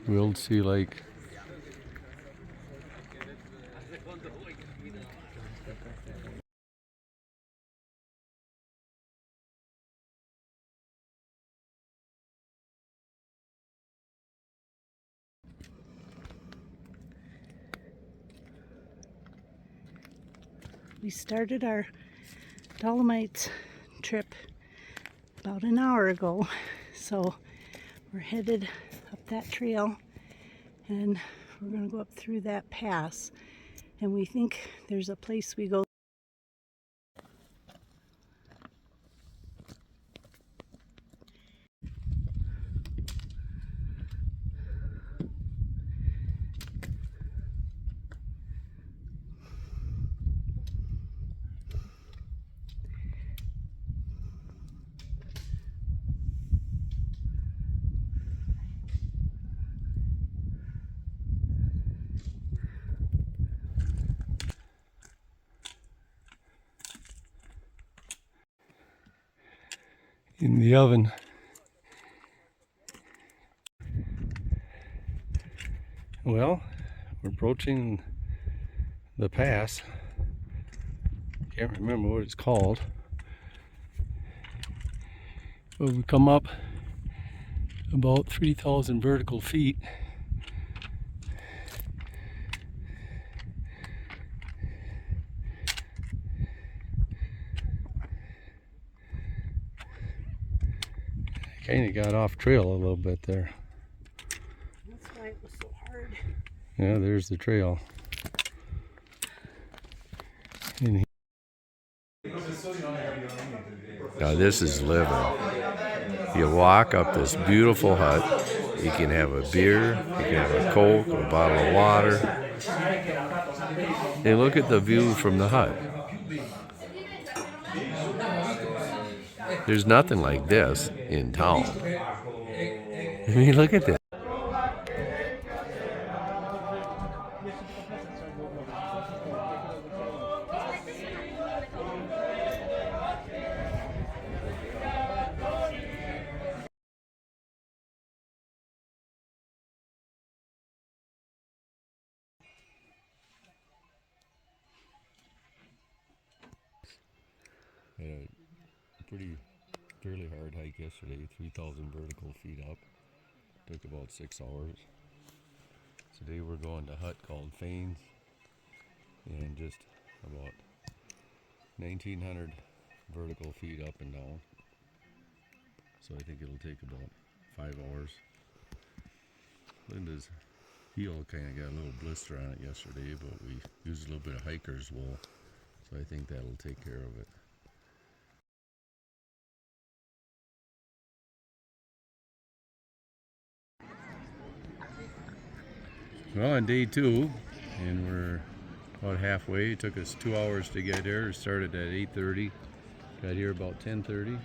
Wild Sea Lake. We started our Dolomites trip about an hour ago, so we're headed up that trail and we're going to go up through that pass, and we think there's a place we go. In the oven. Well, we're approaching the pass. Can't remember what it's called. But we come up about 3,000 vertical feet. Kind of got off trail a little bit there. That's why it was so hard. Yeah, there's the trail. In now this is living. You walk up this beautiful hut. You can have a beer, you can have a Coke, a bottle of water. And look at the view from the hut. There's nothing like this in town. I mean, look at this. Had a fairly hard hike yesterday, 3,000 vertical feet up. Took about 6 hours. Today we're going to a hut called Fanes, and just about 1,900 vertical feet up and down. So I think it'll take about 5 hours. Linda's heel kind of got a little blister on it yesterday, but we used a little bit of hiker's wool, so I think that'll take care of it. Well, on day 2, and we're about halfway. It took us 2 hours to get here. We started at 8:30, got here about 10:30.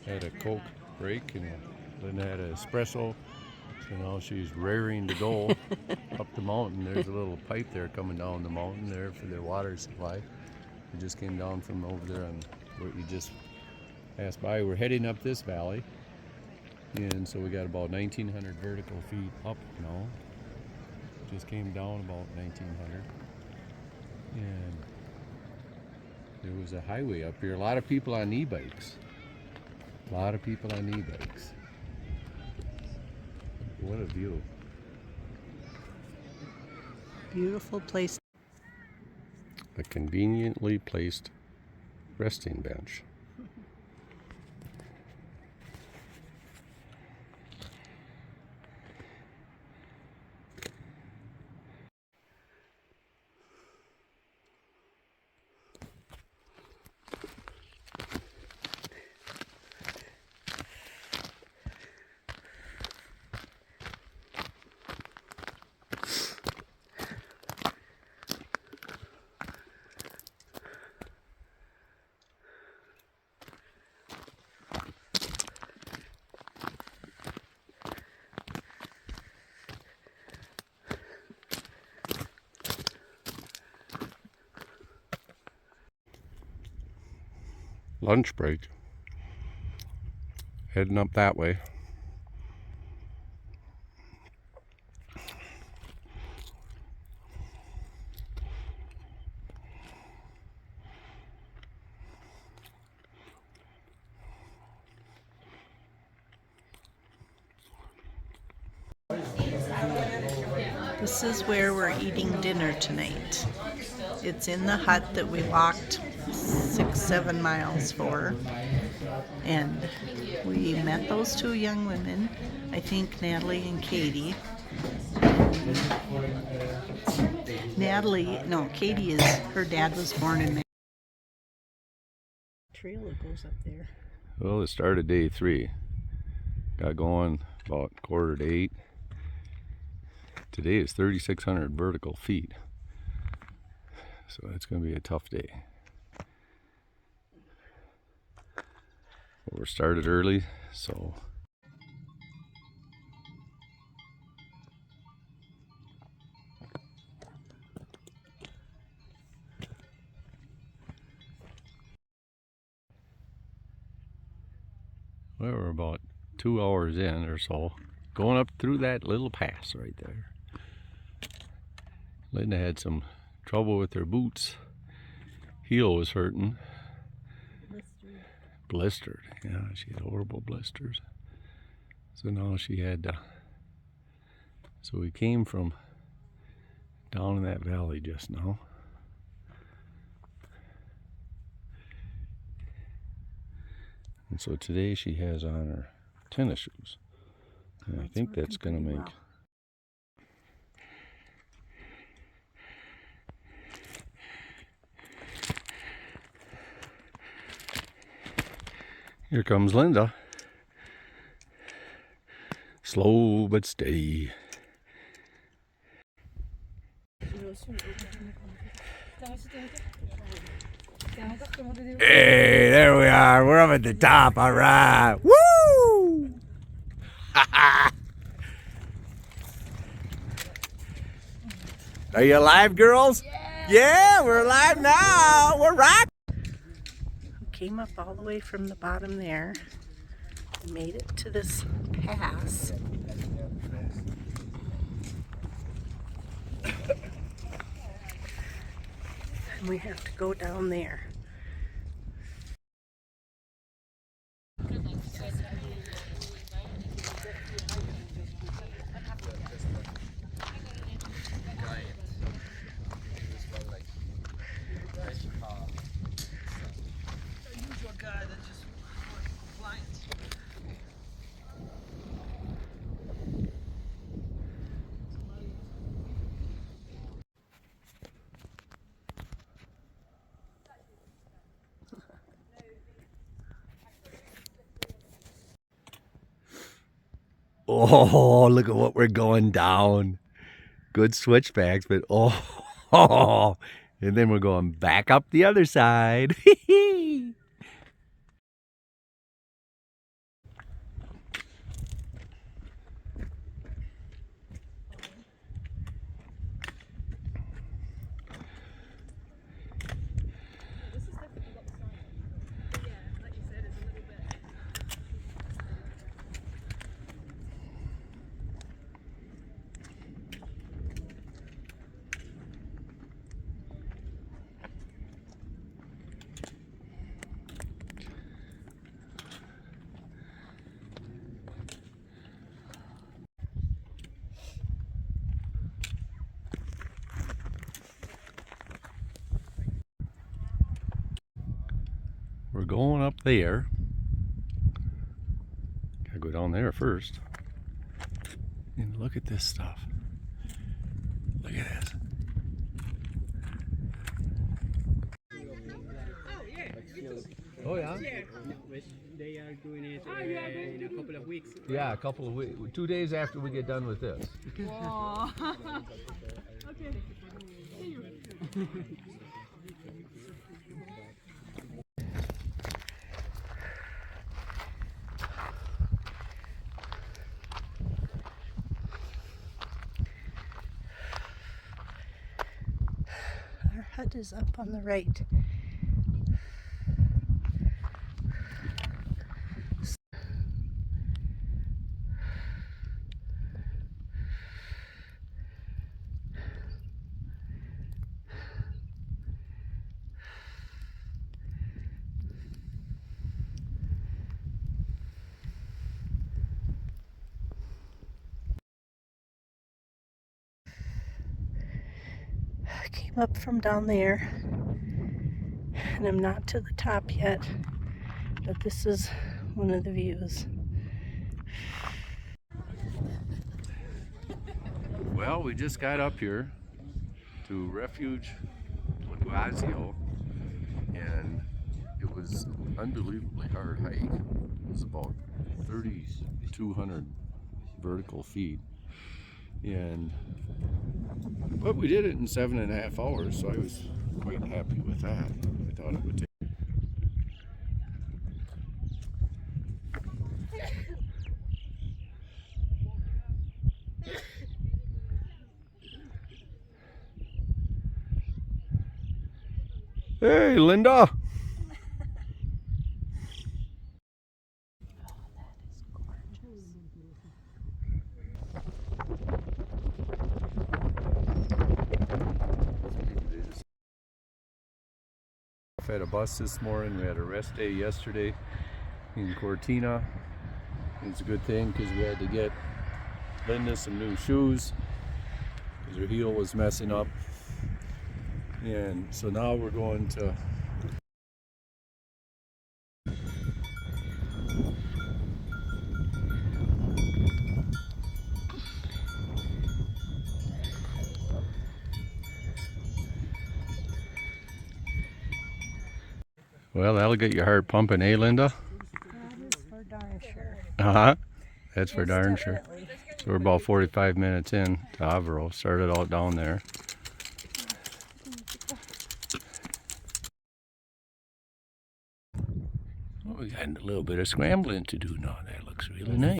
Had a Coke break, and Linda had an espresso. So now she's raring to go up the mountain. There's a little pipe there coming down the mountain there for their water supply. We just came down from over there on what you just passed by. We're heading up this valley, and so we got about 1,900 vertical feet up now. Just came down about 1,900, and there was a highway up here. A lot of people on e-bikes. What a view. Beautiful place. A conveniently placed resting bench. Lunch break. Heading up that way. This is where we're eating dinner tonight. It's in the hut that we walked 6-7 miles for. And we met those two young women, I think Natalie and Katie. Katie is, her dad was born in Mexico. Trail that goes up there. Well, it started day 3. Got going about 7:45. Today is 3,600 vertical feet. So it's going to be a tough day. But we're started early, so well, we're about 2 hours in or so, going up through that little pass right there. Linda had some trouble with her boots. Heel was hurting. Blistered. Yeah, she had horrible blisters. So now she had so we came from down in that valley just now. And so today she has on her tennis shoes. And I think that's going to make... Here comes Linda. Slow but steady. Hey, there we are. We're up at the top. All right. Woo! Are you alive, girls? Yeah, we're alive now. We're rocking. Came up all the way from the bottom there and made it to this pass. And we have to go down there. Oh, look at what we're going down. Good switchbacks, but oh, and then we're going back up the other side. We're going up there. Gotta go down there first. And look at this stuff. Look at this. Oh yeah? They are doing it in a couple of weeks. Yeah, a couple of weeks. 2 days after we get done with this. Wow. Okay. Our hut is up on the right. came up from down there, and I'm not to the top yet, but this is one of the views. Well, we just got up here to Refuge Laguazio, and it was an unbelievably hard hike. It was about 3,200 vertical feet, but we did it in 7.5 hours, so I was quite happy with that. I thought it would take. Hey, Linda! I had a bus this morning. We had a rest day yesterday in Cortina. It's a good thing because we had to get Linda some new shoes because her heel was messing up. And so now we're going to well, that'll get your heart pumping, eh, Linda? That is for darn sure. Uh-huh. That's for darn sure. Definitely. So we're about 45 minutes in to Avro. Started out down there. Well, we got a little bit of scrambling to do now. That looks really nice.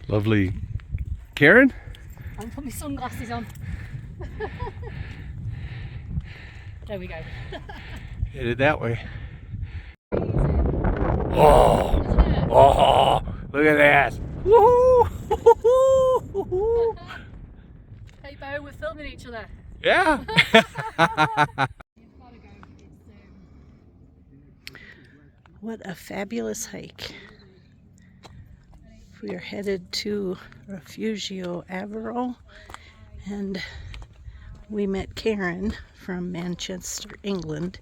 Lovely. Karen? I'm putting my sunglasses on. There we go. Headed that way. Isn't Oh, look at that. Woohoo! it? Hey Bo, we're filming each other. Yeah. What a fabulous hike. We are headed to Refugio Avero, and we met Karen from Manchester, England,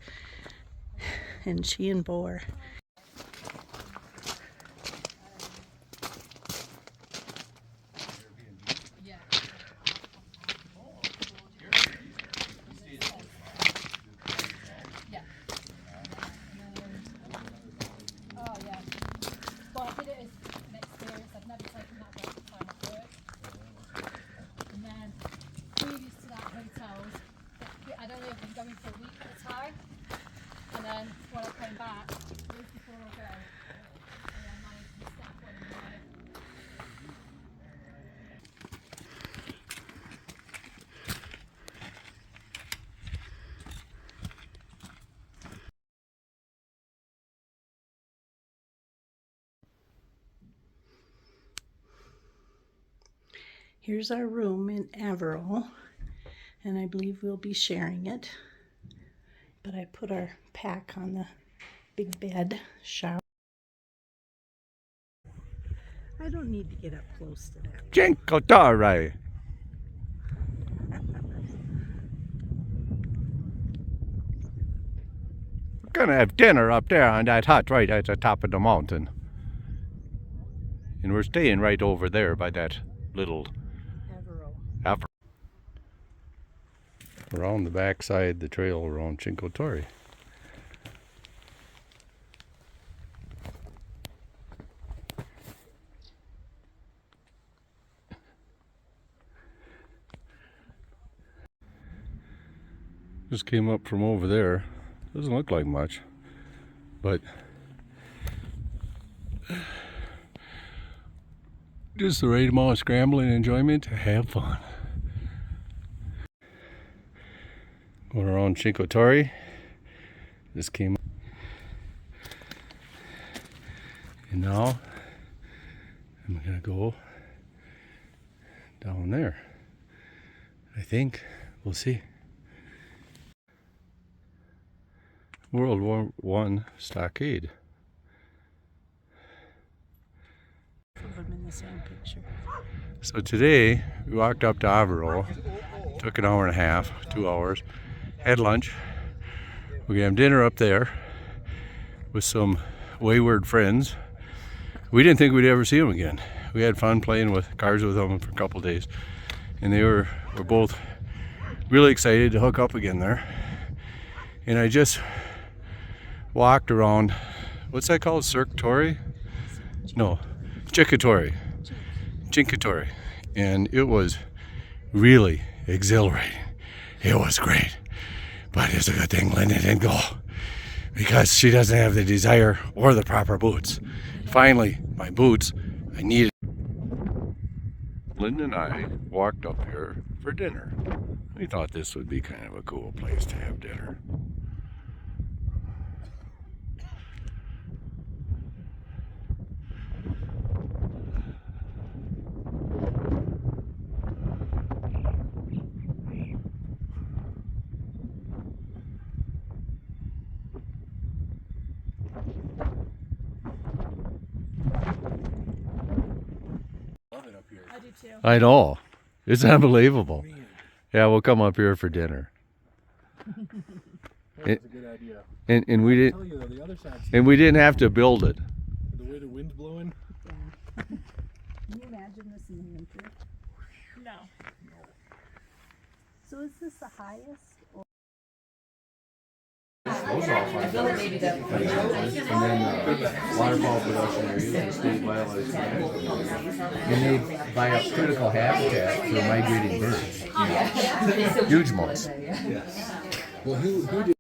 and she and Bo are Oh yeah. Well, I did it as an experience. I've never taken that much time off work. And then previous to that, hotels, I'd only been going for a week at a time. And then when I came back, it was before I go. And then managed to staff one in the morning. Here's our room in Avero, and I believe we'll be sharing it. But I put our pack on the big bed, shower. I don't need to get up close to that. Cinco Torre. We're gonna have dinner up there on that hut right at the top of the mountain. And we're staying right over there by that little Avero. around the backside the trail around Cinco Torre. Just came up from over there. Doesn't look like much, but Just the right amount of scrambling and enjoyment to have fun. Going around Cinque Torre. This came up. And now I'm gonna go down there. I think. We'll see. World War I stockade. Of them in the same picture. So today we walked up to Avero. Took an hour and a half, 2 hours. Had lunch. We're gonna have dinner up there with some wayward friends. We didn't think we'd ever see them again. We had fun playing with cars with them for a couple days, and they were both really excited to hook up again there. And I just walked around. What's that called? Cinque Torre? No, Cinque Torre. Cinque Torre, and it was really exhilarating. It was great, but it's a good thing Linda didn't go because she doesn't have the desire or the proper boots. Finally, my boots, I needed. Linda and I walked up here for dinner. We thought this would be kind of a cool place to have dinner. I do too. I know. It's unbelievable. Yeah, we'll come up here for dinner. That's a good idea. And we I didn't tell you though, the other side's and we didn't have to build it. the way the wind's blowing. Can you imagine this in the winter? No. So is this the highest? Or Waterfowl production areas and state wildlife management. And they buy up critical habitat for migrating birds. Huge amounts. Well, who did?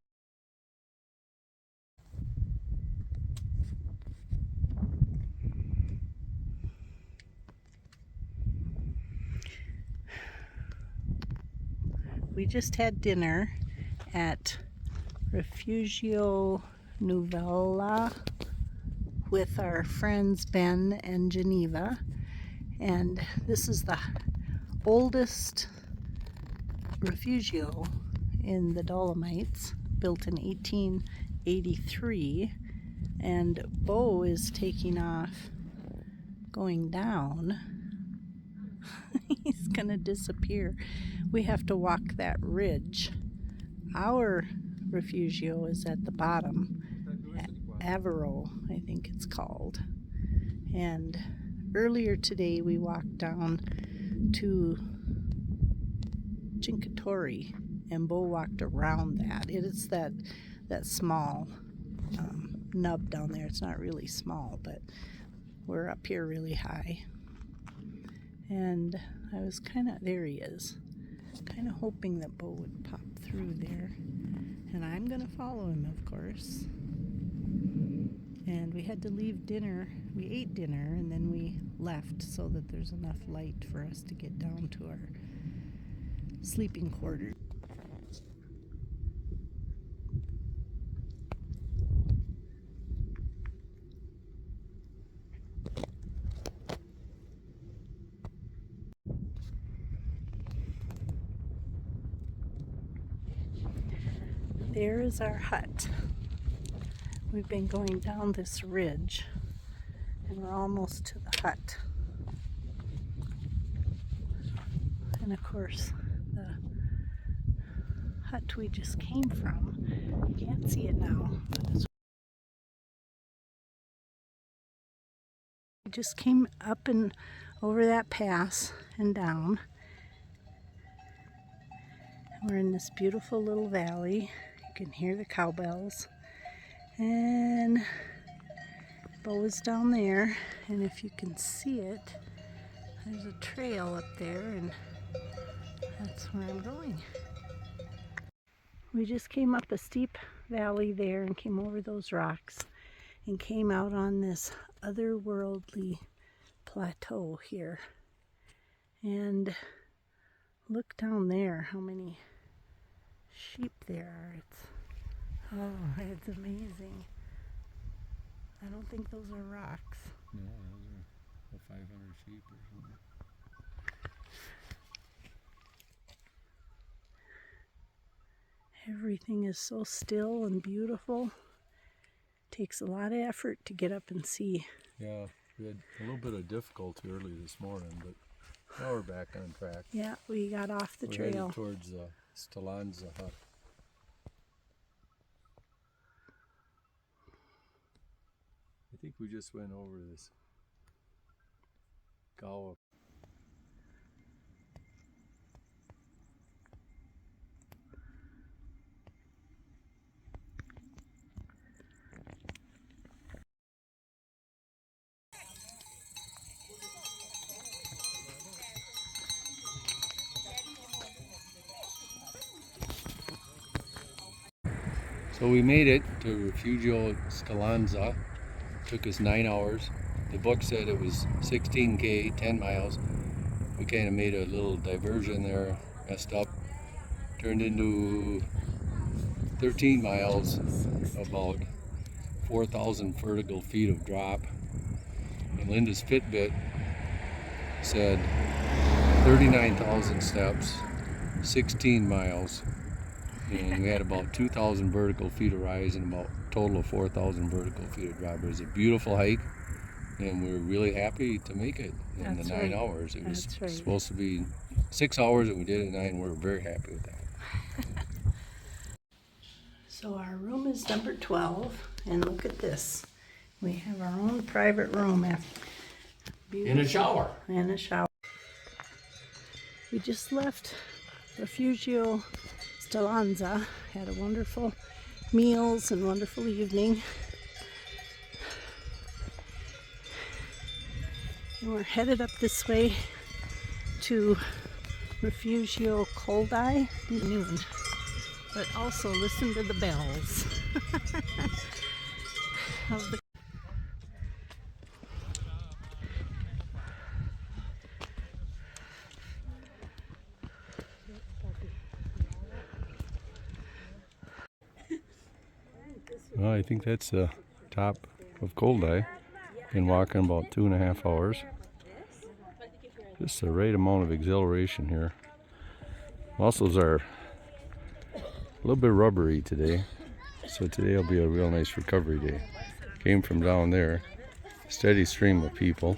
we just had dinner at Refugio Novella with our friends Ben and Geneva, and this is the oldest refugio in the Dolomites, built in 1883, and Bo is taking off going down. He's gonna disappear. We have to walk that ridge. Our refugio is at the bottom, Avero, I think it's called. And earlier today we walked down to Cinque Torre, and Bo walked around that. It is that small nub down there. It's not really small, but we're up here really high. And I was there he is, kind of hoping that Bo would pop through there. And I'm going to follow him, of course. And we had to leave dinner. We ate dinner and then we left so that there's enough light for us to get down to our sleeping quarters. There is our hut. We've been going down this ridge and we're almost to the hut. And of course, the hut we just came from, you can't see it now, but we just came up and over that pass and down. We're in this beautiful little valley. You can hear the cowbells. And Bo is down there, and if you can see it, there's a trail up there, and that's where I'm going. We just came up a steep valley there and came over those rocks and came out on this otherworldly plateau here. And look down there, how many sheep there are. It's amazing. I don't think those are rocks. No, those are 500 sheep or something. Everything is so still and beautiful. Takes a lot of effort to get up and see. Yeah, we had a little bit of difficulty early this morning, but now we're back on track. Yeah, we got off the We're trail. headed towards Stalanza hut. I think we just went over this Gawa. So we made it to Refugio Stalanza. Took us 9 hours. The book said it was 16K, 10 miles. We kind of made a little diversion there, messed up. Turned into 13 miles, about 4,000 vertical feet of drop. And Linda's Fitbit said 39,000 steps, 16 miles. And we had about 2,000 vertical feet of rise and about a total of 4,000 vertical feet of drop. It was a beautiful hike, and we were really happy to make it in That's the 9 right. hours. It was That's right. supposed to be 6 hours, and we did it in 9. We were very happy with that. So our room is number 12, and look at this. We have our own private room. In a shower. And a shower. We just left Refugio Stalanza, had a wonderful meals and wonderful evening. And we're headed up this way to Refugio Coldai noon. But also listen to the bells of the Well, I think that's the top of Coldai. Been walking about 2.5 hours. Just the right amount of exhilaration here. Muscles are a little bit rubbery today, so today will be a real nice recovery day. Came from down there, steady stream of people.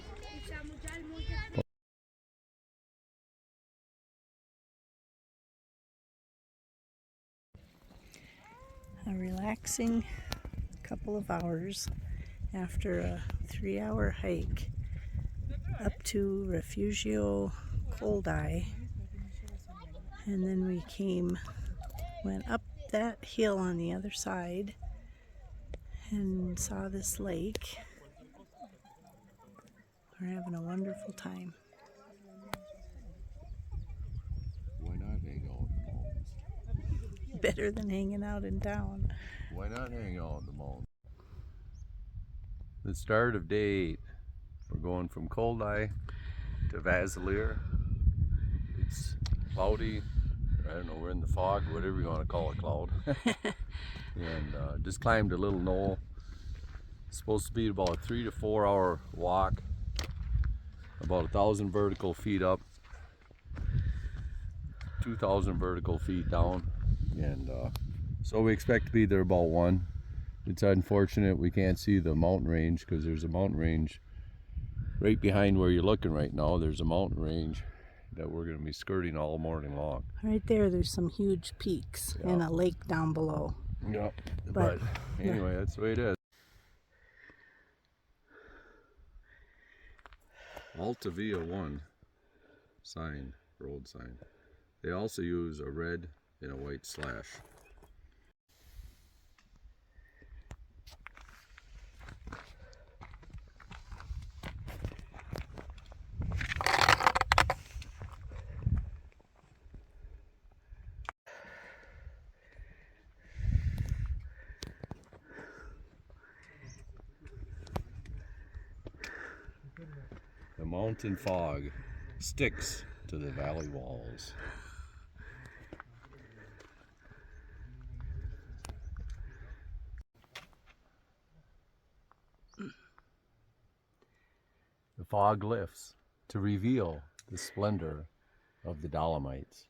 a relaxing couple of hours after a 3-hour hike up to Refugio Coldai, and then we went up that hill on the other side and saw this lake. We're having a wonderful time. Why not hang out in the mountains? Better than hanging out in town. Why not hang out in the mountains? The start of day 8. We're going from Coldai to Vasilier. It's cloudy. I don't know, we're in the fog, whatever you want to call a cloud. And just climbed a little knoll. It's supposed to be about a 3 to 4 hour walk. About 1,000 vertical feet up, 2,000 vertical feet down. And so we expect to be there about 1. It's unfortunate we can't see the mountain range because there's a mountain range right behind where you're looking right now. There's a mountain range that we're going to be skirting all morning long. Right there's some huge peaks and a lake down below. Yep. But anyway, that's the way it is. Alta Via 1 sign, road sign. They also use a red and a white slash. mountain fog sticks to the valley walls. The fog lifts to reveal the splendor of the Dolomites.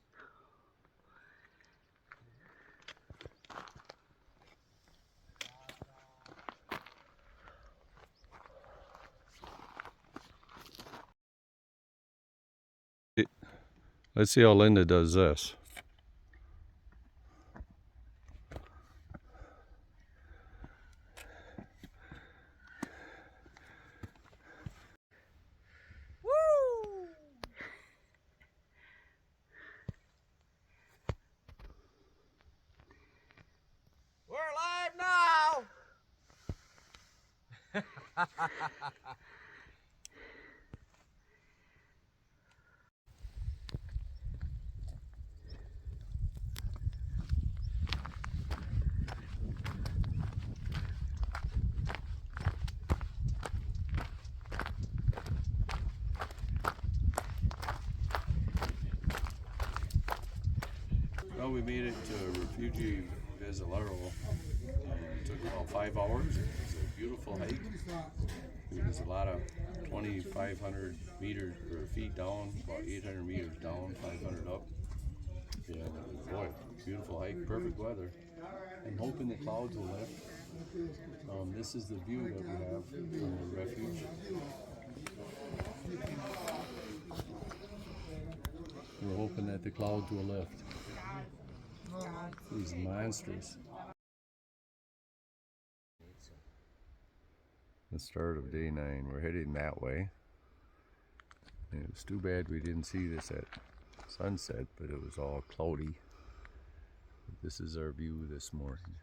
Let's see how Linda does this. We're live now! Well, we made it to Refugee Vesilaro. It took about 5 hours. It was a beautiful hike. It was a lot of 2,500 meters or feet down, about 800 meters down, 500 up. Yeah, boy, beautiful hike, perfect weather. I'm hoping the clouds will lift. This is the view that we have from the refuge. We're hoping that the clouds will lift. These monsters. The start of day 9. We're heading that way. And it was too bad we didn't see this at sunset, but it was all cloudy. But this is our view this morning.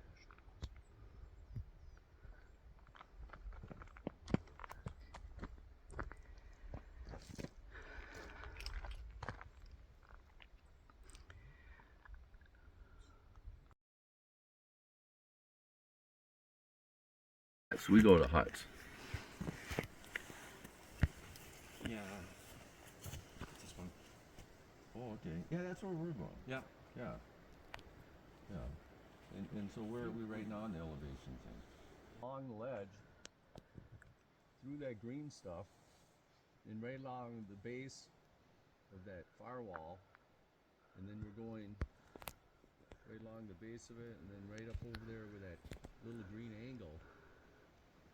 So we go to huts. Yeah. This one. Oh, okay. Yeah, that's where we're going. Yeah. Yeah. Yeah. And so where are we right now on the elevation thing? Along the ledge, through that green stuff, and right along the base of that firewall, and then we're going right along the base of it, and then right up over there where that little green angle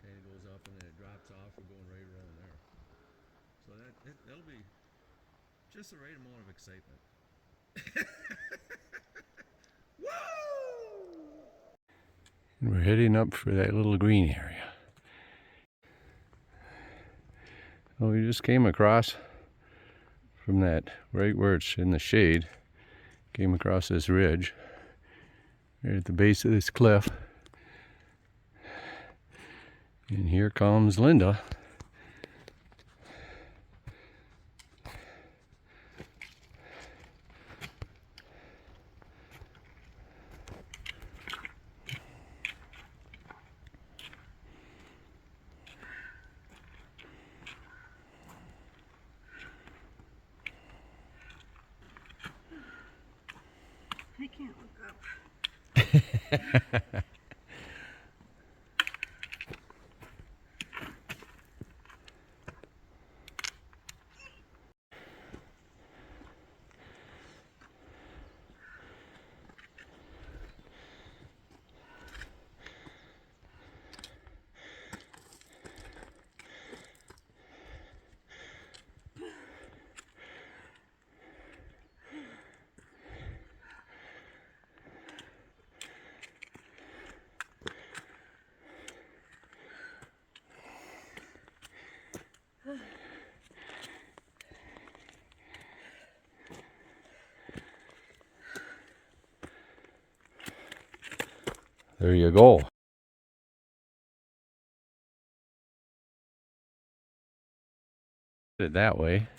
kind of goes up and then it drops off. We're going right around there. So that'll be just the right amount of excitement. And we're heading up for that little green area. Well, we just came across from that right where it's in the shade, came across this ridge right at the base of this cliff. And here comes Linda. I can't look up. There you go. It that way.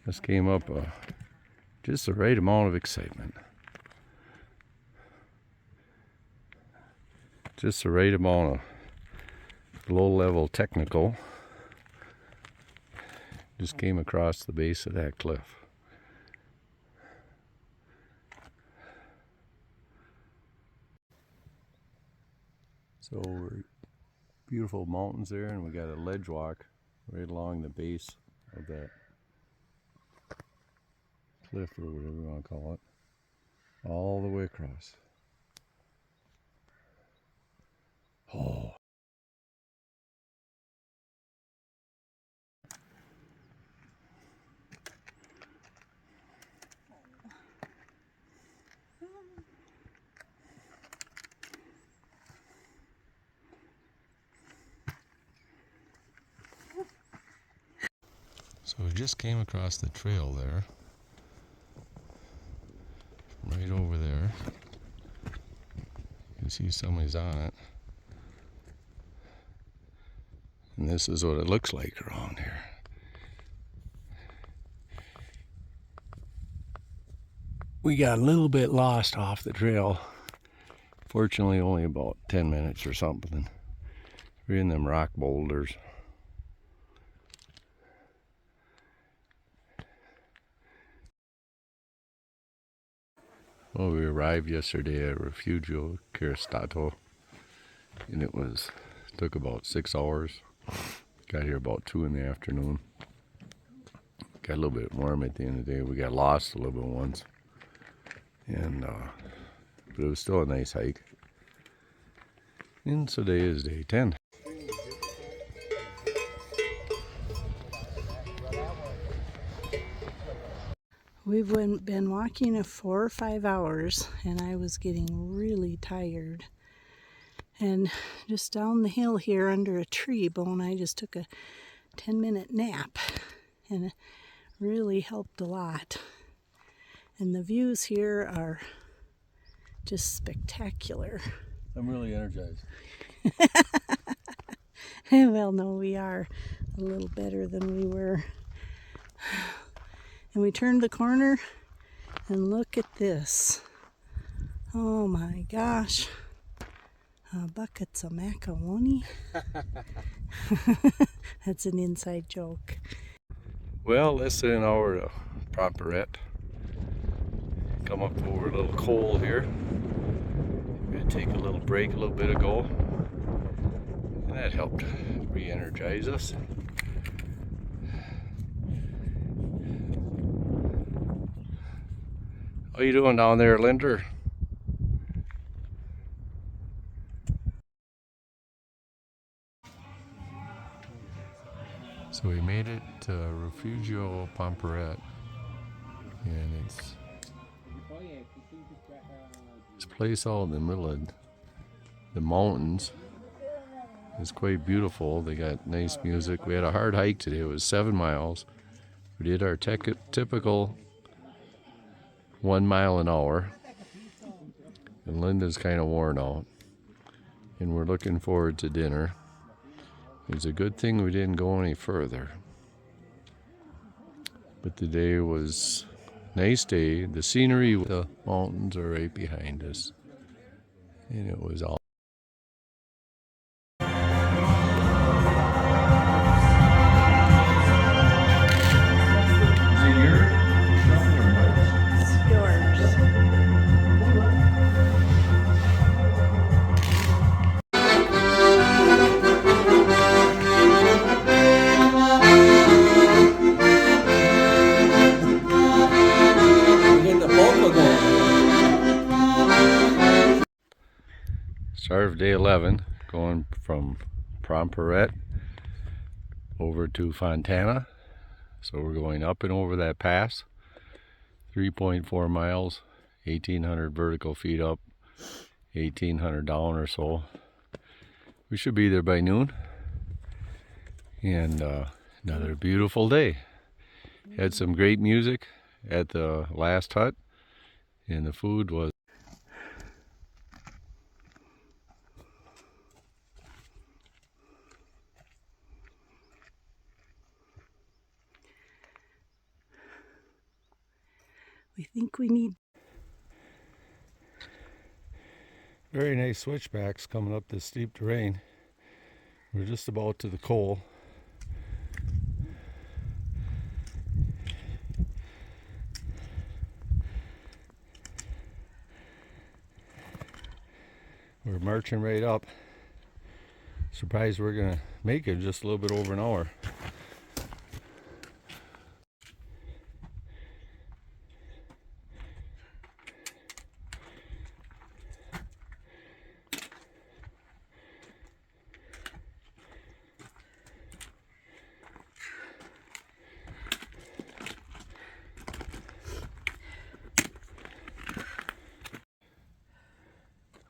Just came up just the right amount of excitement. Just the right amount of low-level technical. Just came across the base of that cliff. So we're beautiful mountains there, and we got a ledge walk right along the base of that cliff, or whatever you want to call it, all the way across. Oh. So we just came across the trail there, right over there. You can see somebody's on it. And this is what it looks like around here. We got a little bit lost off the trail. Fortunately, only about 10 minutes or something. We're in them rock boulders. Well, we arrived yesterday at Refugio Caristato, and it took about 6 hours. Got here about 2 in the afternoon. Got a little bit warm at the end of the day. We got lost a little bit once, and but it was still a nice hike. And today is day 10. We've been walking 4 or 5 hours, and I was getting really tired. And just down the hill here under a tree, Bo and I just took a 10-minute nap, and it really helped a lot. And the views here are just spectacular. I'm really energized. Well, no, we are a little better than we were. And we turned the corner, and look at this. Oh my gosh. Buckets of macaroni. That's an inside joke. Well, less than an hour to Promperette. Come up over a little coal here. We're gonna take a little break a little bit ago, and that helped re-energize us. How you doing down there, Linder? So we made it to Refugio Pomperette, and it's this place out in the middle of the mountains. It's quite beautiful. They got nice music. We had a hard hike today. It was 7 miles. We did our typical 1 mile an hour, and Linda's kind of worn out, and we're looking forward to dinner. It's a good thing we didn't go any further, but the day was a nice day. The scenery, the mountains are right behind us, and it was all start of day 11, going from Promperette over to Fontana. So we're going up and over that pass, 3.4 miles, 1,800 vertical feet up, 1,800 down or so. We should be there by noon, and another beautiful day. Had some great music at the last hut, and the food was We think we need. very nice switchbacks coming up this steep terrain. We're just about to the coal. We're marching right up. Surprised we're gonna make it just a little bit over an hour.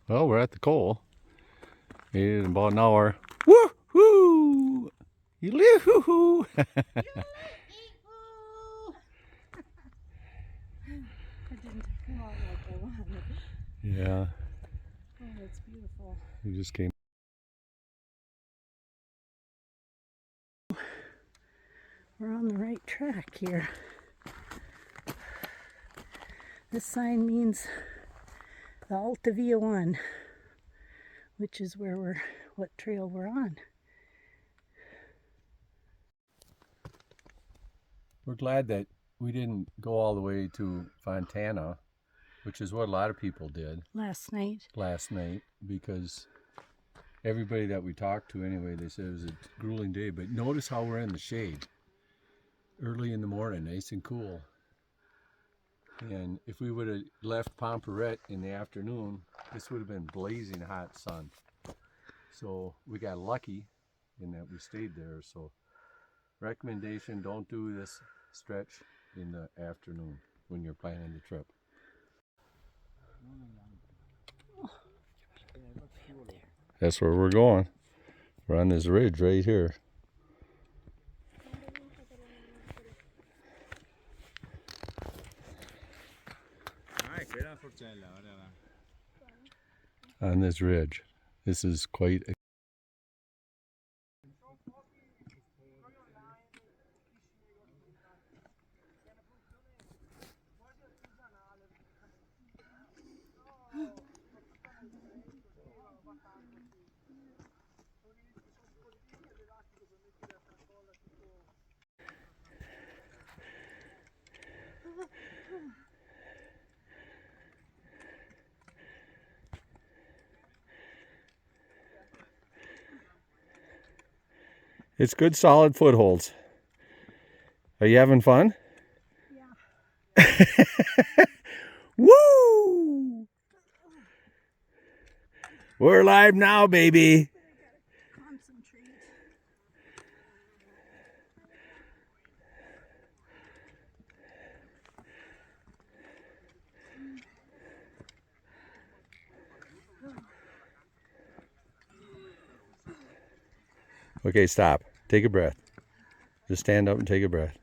Well, we're at the coal. Made it in about an hour. Woo-hoo! Yoo-hoo! That didn't come out like I wanted. Yeah, Oh, that's beautiful. we just came. We're on the right track here. This sign means the Alta Via 1, which is where what trail we're on. We're glad that we didn't go all the way to Fontana, which is what a lot of people did Last night. because everybody that we talked to anyway, they said it was a grueling day. But notice how we're in the shade early in the morning, nice and cool. And if we would have left Pomperette in the afternoon, this would have been blazing hot sun. So we got lucky in that we stayed there. So recommendation, don't do this stretch in the afternoon when you're planning the trip. That's where we're going. We're on this ridge right here. On this ridge. This is quite a It's good solid footholds. Are you having fun? Yeah. Woo! We're live now, baby. Concentrate. Okay, stop. Take a breath. Just stand up and take a breath.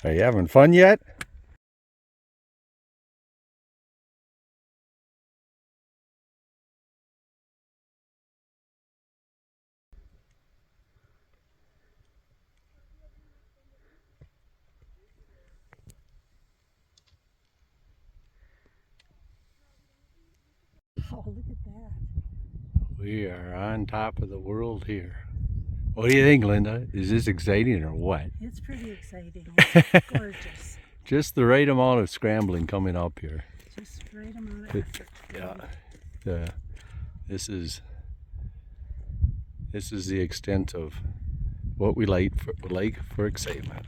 Are you having fun yet? Oh, look at that. We are on top of the world here. What do you think, Linda? Is this exciting or what? It's pretty exciting. It's gorgeous. Just the right amount of scrambling coming up here. Just right amount of effort. Yeah. This is the extent of what we like for excitement.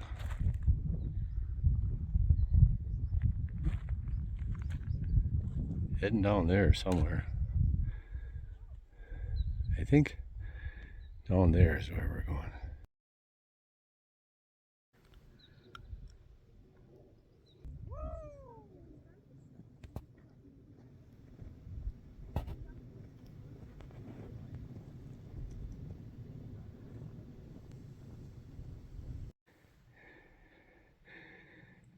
Heading down there somewhere. I think down there is where we're going.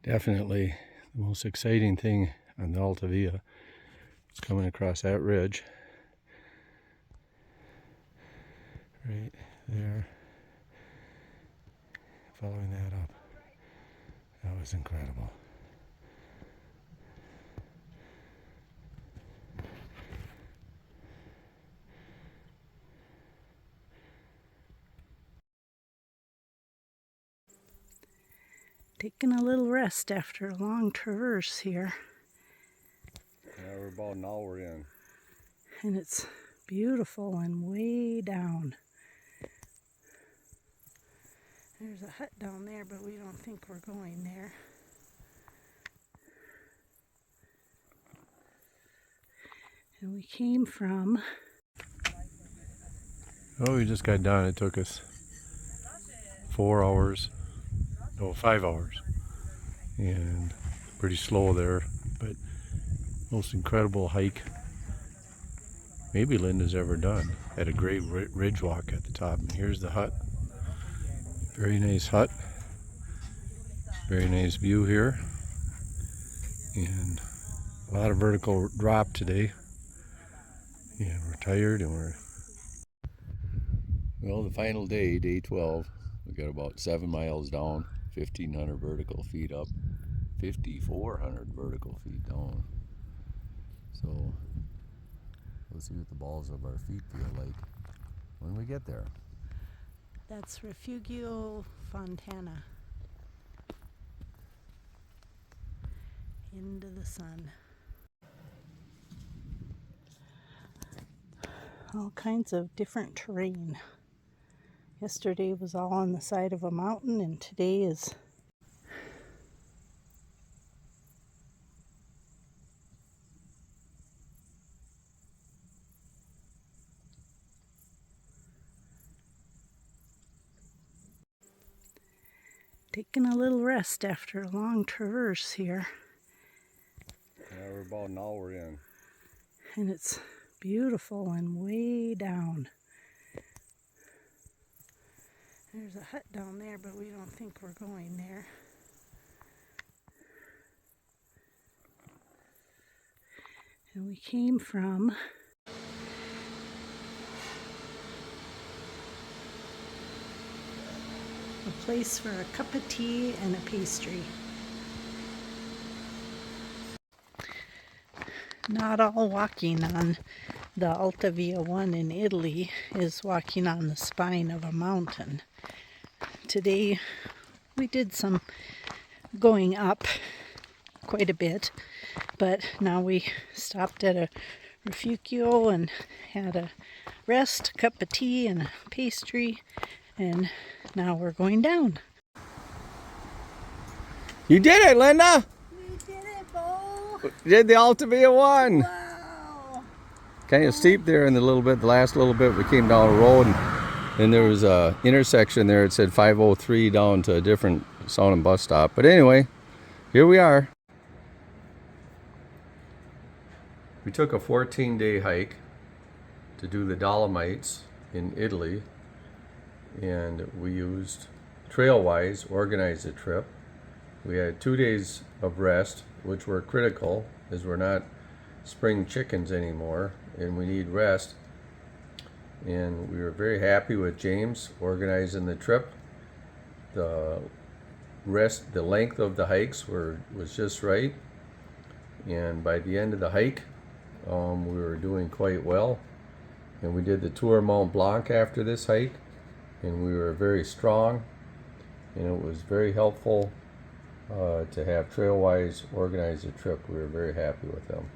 Definitely the most exciting thing on the Alta Via. It's coming across that ridge. Right there. Following that up. That was incredible. Taking a little rest after a long traverse here. Yeah, we're about an hour in. And it's beautiful and way down. There's a hut down there, but we don't think we're going there. And we came from... Oh, we just got done. It took us 4 hours. No, 5 hours. And pretty slow there, but most incredible hike maybe Linda's ever done. Had a great ridge walk at the top. And here's the hut. Very nice hut. Very nice view here. And a lot of vertical drop today. Yeah, we're tired and we're... Well, the final day, day 12. We got about 7 miles down, 1,500 vertical feet up, 5,400 vertical feet down. So we'll see what the balls of our feet feel like when we get there. That's Refugio Fontana. Into the sun. All kinds of different terrain. Yesterday was all on the side of a mountain, and today is taking a little rest after a long traverse here. Yeah, we're about an hour in. And it's beautiful and way down. There's a hut down there, but we don't think we're going there. And we came from a place for a cup of tea and a pastry. Not all walking on the Alta Via 1 in Italy is walking on the spine of a mountain. Today we did some going up quite a bit, but now we stopped at a Refugio and had a rest, cup of tea and a pastry, and now we're going down. You did it, Linda! We did it, Bo! You did the Alta Via 1! Wow! Kind of steep there in the last little bit we came down a road, and then there was a intersection there. It said 503 down to a different sounding bus stop. But anyway, here we are. We took a 14-day hike to do the Dolomites in Italy, and we used Trailwise, organized the trip. We had 2 days of rest, which were critical as we're not spring chickens anymore and we need rest. And we were very happy with James organizing the trip. The length of the hikes was just right, and by the end of the hike we were doing quite well. And we did the Tour Mont Blanc after this hike, and we were very strong, and it was very helpful to have Trailwise organize the trip. We were very happy with them.